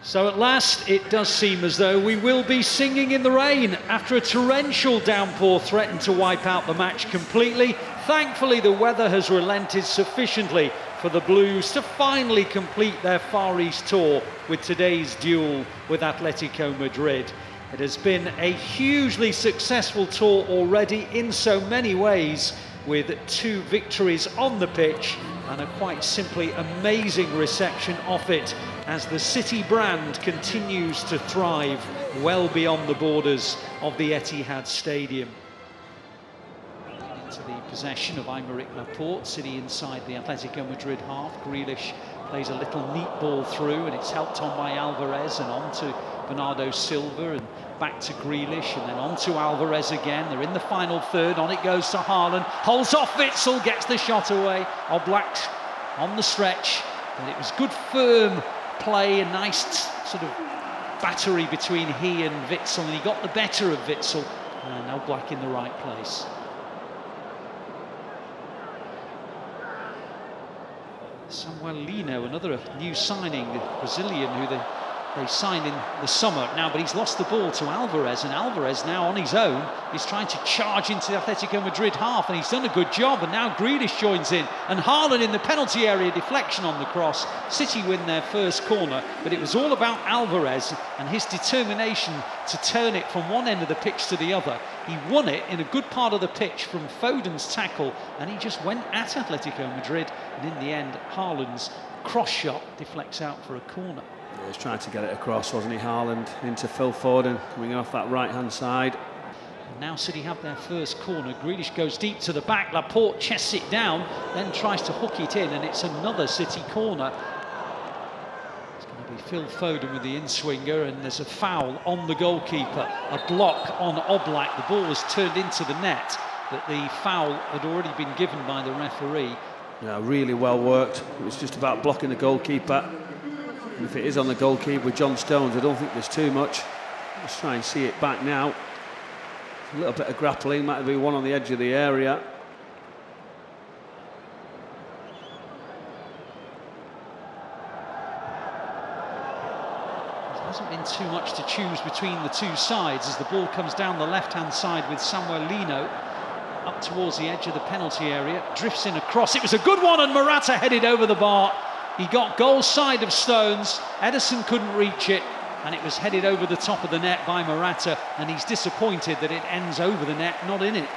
So at last, it does seem as though we will be singing in the rain after a torrential downpour threatened to wipe out the match completely. Thankfully, the weather has relented sufficiently for the Blues to finally complete their Far East tour with today's duel with Atletico Madrid. It has been a hugely successful tour already in so many ways, with 2 victories on the pitch and a quite simply amazing reception off it as the City brand continues to thrive well beyond the borders of the Etihad Stadium. Into the possession of Aymeric Laporte, City inside the Atletico Madrid half. Grealish plays a little neat ball through and it's helped on by Alvarez and on to Bernardo Silva and back to Grealish and then on to Alvarez again. They're in the final third, on it goes to Haaland, holds off Witsel, gets the shot away. Oblak on the stretch, but it was good firm play, a nice sort of battery between he and Witsel, and he got the better of Witsel, and Oblak in the right place. Samuel Lino, another new signing, the Brazilian who they signed in the summer now, but he's lost the ball to Alvarez, and Alvarez now on his own is trying to charge into the Atletico Madrid half, and he's done a good job, and now Grealish joins in, and Haaland in the penalty area, deflection on the cross. City win their first corner, but it was all about Alvarez and his determination to turn it from one end of the pitch to the other. He won it in a good part of the pitch from Foden's tackle, and he just went at Atletico Madrid, and in the end Haaland's cross shot deflects out for a corner. He was trying to get it across, wasn't he, Haaland, into Phil Foden, coming off that right-hand side. And now City have their first corner. Grealish goes deep to the back, Laporte chests it down, then tries to hook it in, and it's another City corner. It's going to be Phil Foden with the in-swinger, and there's a foul on the goalkeeper, a block on Oblak. The ball was turned into the net, but the foul had already been given by the referee. Yeah, really well worked. It was just about blocking the goalkeeper. And if it is on the goalkeeper with John Stones, I don't think there's too much. Let's try and see it back now. A little bit of grappling, might be one on the edge of the area. There hasn't been too much to choose between the two sides as the ball comes down the left-hand side with Samuel Lino up towards the edge of the penalty area, drifts in across. It was a good one, and Morata headed over the bar. He got goal side of Stones, Ederson couldn't reach it, and it was headed over the top of the net by Morata, and he's disappointed that it ends over the net, not in it.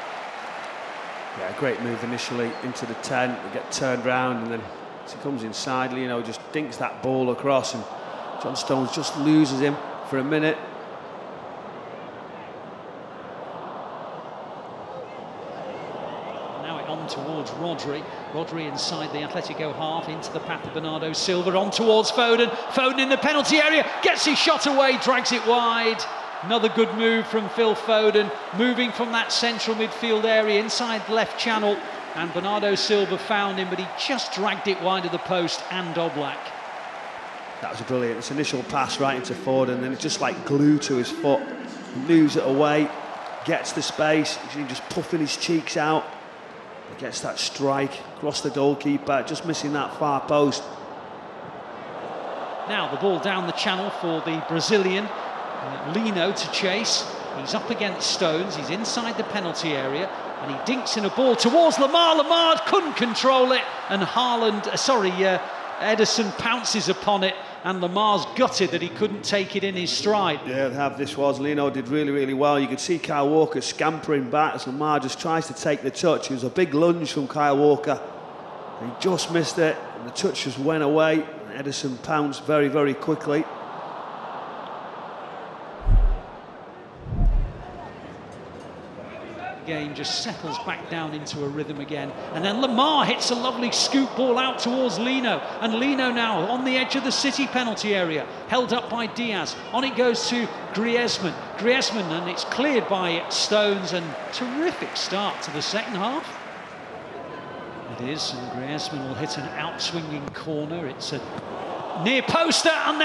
Yeah, great move initially into the 10, they get turned round, and then as he comes inside, Lino just dinks that ball across, and John Stones just loses him for a minute. Towards Rodri inside the Atletico half, into the path of Bernardo Silva, on towards Foden. Foden in the penalty area, gets his shot away, drags it wide. Another good move from Phil Foden, moving from that central midfield area inside the left channel, and Bernardo Silva found him, but he just dragged it wide of the post and Oblak. That was brilliant. This initial pass right into Foden, and then it's just like glue to his foot. He moves it away, gets the space, he's just puffing his cheeks out. He gets that strike across the goalkeeper, just missing that far post. Now the ball down the channel for the Brazilian, Lino to chase. He's up against Stones, he's inside the penalty area, and he dinks in a ball towards Lamar. Lamar couldn't control it, and Ederson pounces upon it, and Lamar's gutted that he couldn't take it in his stride. Yeah, this was. Lino did really, really well. You could see Kyle Walker scampering back as Lamar just tries to take the touch. It was a big lunge from Kyle Walker. He just missed it, and the touch just went away. Ederson pounced very, very quickly. Game just settles back down into a rhythm again, and then Lamar hits a lovely scoop ball out towards Lino, and Lino now on the edge of the City penalty area, held up by Diaz. On it goes to Griezmann, and it's cleared by Stones, and terrific start to the second half. It is, and Griezmann will hit an out-swinging corner. It's a near poster, and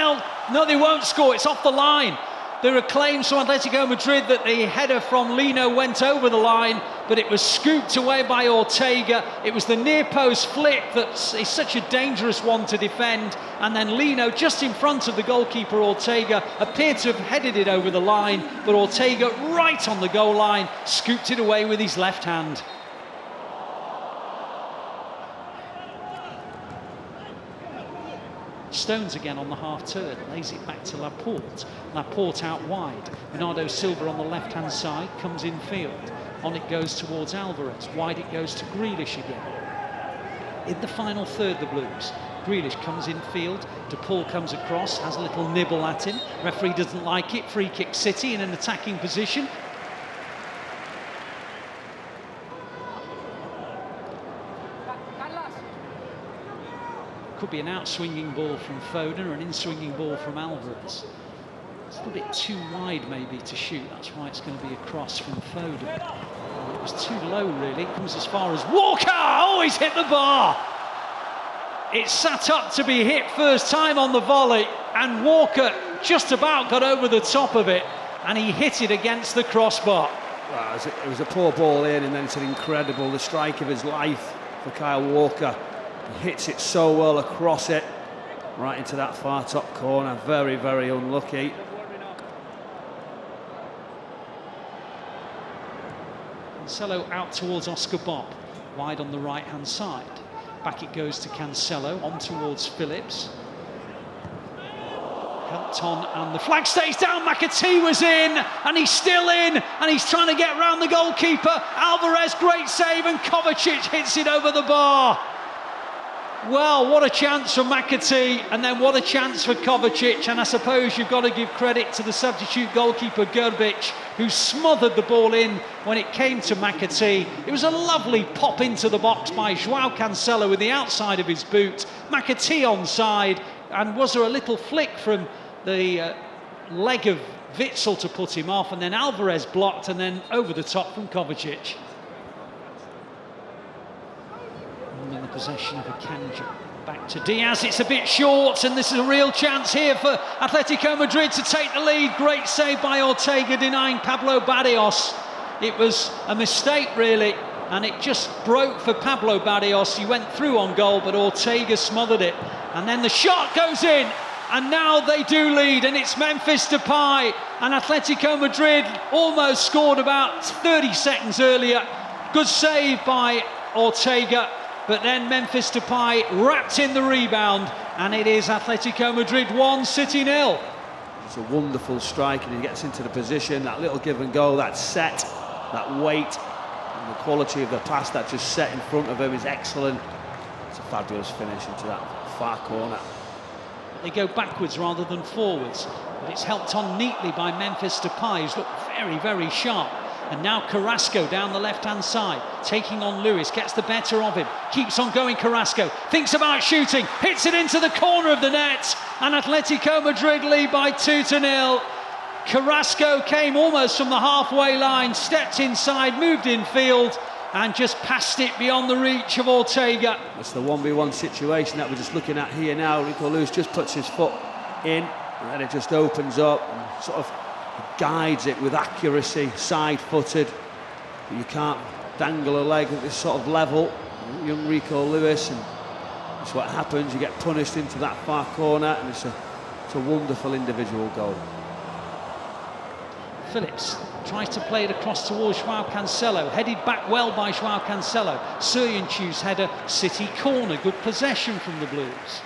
they won't score. It's off the line. There are claims from Atletico Madrid that the header from Lino went over the line, but it was scooped away by Ortega. It was the near post flick that is such a dangerous one to defend, and then Lino, just in front of the goalkeeper Ortega, appeared to have headed it over the line, but Ortega, right on the goal line, scooped it away with his left hand. Stones again on the half-turn, lays it back to Laporte. Laporte out wide. Bernardo Silva on the left-hand side, comes in field. On it goes towards Alvarez. Wide it goes to Grealish again. In the final third, the Blues. Grealish comes in field. De Paul comes across, has a little nibble at him. Referee doesn't like it. Free kick City in an attacking position. Could be an out-swinging ball from Foden or an in-swinging ball from Alvarez. It's a little bit too wide maybe to shoot, that's why it's going to be a cross from Foden. It was too low really, it comes as far as Walker! Oh, he's hit the bar! It's sat up to be hit first time on the volley, and Walker just about got over the top of it, and he hit it against the crossbar. Well, it was a poor ball in, and then it's an incredible, the strike of his life for Kyle Walker. He hits it so well across it, right into that far top corner. Very, very unlucky. Cancelo out towards Oscar Bob, wide on the right-hand side. Back it goes to Cancelo, on towards Phillips. Helped on, and the flag stays down. McAtee was in, and he's still in, and he's trying to get round the goalkeeper. Alvarez, great save, and Kovacic hits it over the bar. Well, what a chance for McAtee, and then what a chance for Kovacic, and I suppose you've got to give credit to the substitute goalkeeper Grbić, who smothered the ball in when it came to McAtee. It was a lovely pop into the box by João Cancelo with the outside of his boot. McAtee onside, and was there a little flick from the leg of Witsel to put him off, and then Alvarez blocked, and then over the top from Kovacic. In the possession of Akanji. Back to Diaz, it's a bit short, and this is a real chance here for Atletico Madrid to take the lead. Great save by Ortega, denying Pablo Barrios. It was a mistake really, and it just broke for Pablo Barrios. He went through on goal, but Ortega smothered it. And then the shot goes in, and now they do lead, and it's Memphis Depay, and Atletico Madrid almost scored about 30 seconds earlier. Good save by Ortega. But then Memphis Depay wrapped in the rebound, and it is Atletico Madrid 1, City 0. It's a wonderful strike, and he gets into the position, that little give and go, that set, that weight, and the quality of the pass that just set in front of him is excellent. It's a fabulous finish into that far corner. They go backwards rather than forwards, but it's helped on neatly by Memphis Depay, who's looked very, very sharp. And now Carrasco down the left-hand side, taking on Lewis, gets the better of him, keeps on going Carrasco, thinks about shooting, hits it into the corner of the net, and Atletico Madrid lead by 2-0. Carrasco came almost from the halfway line, stepped inside, moved in field, and just passed it beyond the reach of Ortega. It's the 1v1 situation that we're just looking at here now. Rico Lewis just puts his foot in, and then it just opens up and sort of guides it with accuracy, side-footed. But you can't dangle a leg at this sort of level. Young Rico Lewis, and that's what happens. You get punished into that far corner, and it's a wonderful individual goal. Phillips tries to play it across towards João Cancelo, headed back well by João Cancelo. Soyuncu's header, City corner, good possession from the Blues.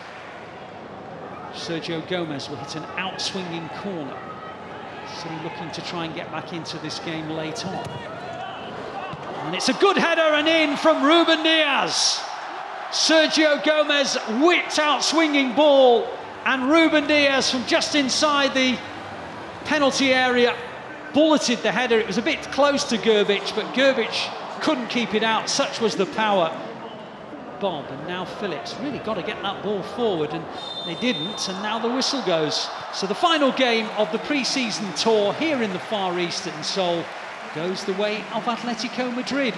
Sergio Gomez will hit an out-swinging corner. City looking to try and get back into this game late on. And it's a good header and in from Ruben Diaz. Sergio Gomez whipped out swinging ball, and Ruben Diaz from just inside the penalty area bulleted the header. It was a bit close to Grbić, but Grbić couldn't keep it out. Such was the power. Bob, and now Phillips really got to get that ball forward, and they didn't, and now the whistle goes. So the final game of the pre-season tour here in the Far East in Seoul goes the way of Atletico Madrid.